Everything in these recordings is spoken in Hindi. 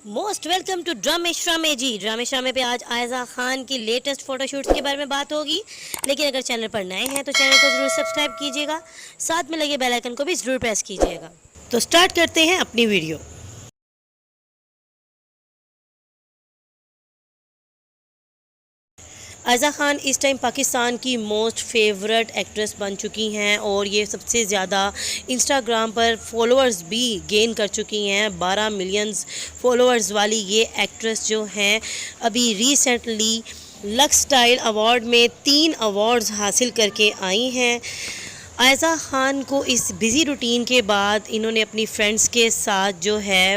मोस्ट वेलकम टू ड्रामे जी। ड्रामे पे आज आयज़ा खान की लेटेस्ट फोटोशूट्स के बारे में बात होगी। लेकिन अगर चैनल पर नए हैं तो चैनल को ज़रूर सब्सक्राइब कीजिएगा, साथ में लगे बेल आइकन को भी ज़रूर प्रेस कीजिएगा। तो स्टार्ट करते हैं अपनी वीडियो। आयज़ा खान इस टाइम पाकिस्तान की मोस्ट फेवरेट एक्ट्रेस बन चुकी हैं और ये सबसे ज़्यादा इंस्टाग्राम पर फॉलोअर्स भी गेन कर चुकी हैं। 12 मिलियंस फॉलोअर्स वाली ये एक्ट्रेस जो हैं अभी रिसेंटली लक्स स्टाइल अवार्ड में 3 अवार्ड्स हासिल करके आई हैं। आयज़ा खान को इस बिज़ी रूटीन के बाद इन्होंने अपनी फ्रेंड्स के साथ जो है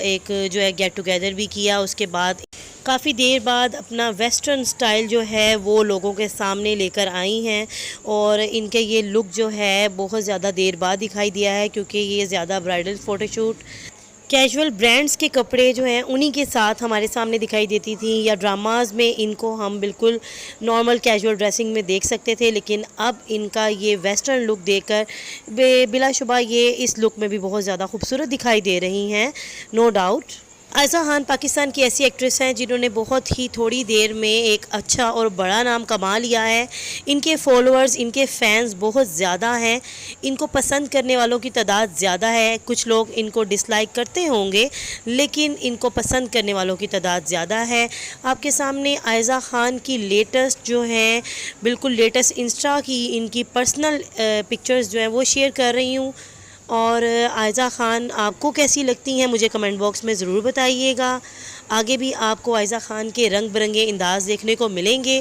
एक जो है गेट टुगेदर भी किया। उसके बाद काफ़ी देर बाद अपना वेस्टर्न स्टाइल जो है वो लोगों के सामने लेकर आई हैं और इनके ये लुक जो है बहुत ज़्यादा देर बाद दिखाई दिया है, क्योंकि ये ज़्यादा ब्राइडल फ़ोटोशूट कैजुअल ब्रांड्स के कपड़े जो हैं उन्हीं के साथ हमारे सामने दिखाई देती थी, या ड्रामाज में इनको हम बिल्कुल नॉर्मल कैजुअल ड्रेसिंग में देख सकते थे। लेकिन अब इनका ये वेस्टर्न लुक देखकर बिलाशुबा ये इस लुक में भी बहुत ज़्यादा खूबसूरत दिखाई दे रही हैं, नो डाउट। आयज़ा खान पाकिस्तान की ऐसी एक्ट्रेस हैं जिन्होंने बहुत ही थोड़ी देर में एक अच्छा और बड़ा नाम कमा लिया है। इनके फॉलोअर्स, इनके फैंस बहुत ज़्यादा हैं, इनको पसंद करने वालों की तादाद ज़्यादा है। कुछ लोग इनको डिसलाइक करते होंगे लेकिन इनको पसंद करने वालों की तादाद ज़्यादा है। आपके सामने आयज़ा खान की लेटेस्ट जो हैं बिल्कुल लेटेस्ट इंस्टा की इनकी पर्सनल पिक्चर्स जो हैं वो शेयर कर रही हूँ। और आयज़ा खान आपको कैसी लगती हैं मुझे कमेंट बॉक्स में ज़रूर बताइएगा। आगे भी आपको आयज़ा खान के रंग बिरंगे अंदाज़ देखने को मिलेंगे।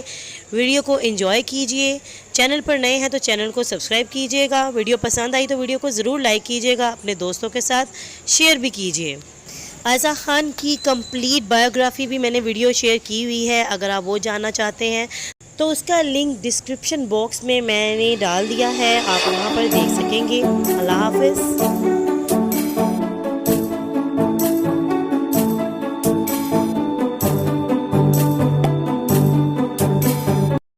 वीडियो को एंजॉय कीजिए। चैनल पर नए हैं तो चैनल को सब्सक्राइब कीजिएगा। वीडियो पसंद आई तो वीडियो को ज़रूर लाइक कीजिएगा, अपने दोस्तों के साथ शेयर भी कीजिए। आयज़ा खान की कंप्लीट बायोग्राफ़ी भी मैंने वीडियो शेयर की हुई है, अगर आप वो जानना चाहते हैं तो उसका लिंक डिस्क्रिप्शन बॉक्स में मैंने डाल दिया है, आप वहाँ पर देख सकेंगे। अल्लाह हाफ़िज़।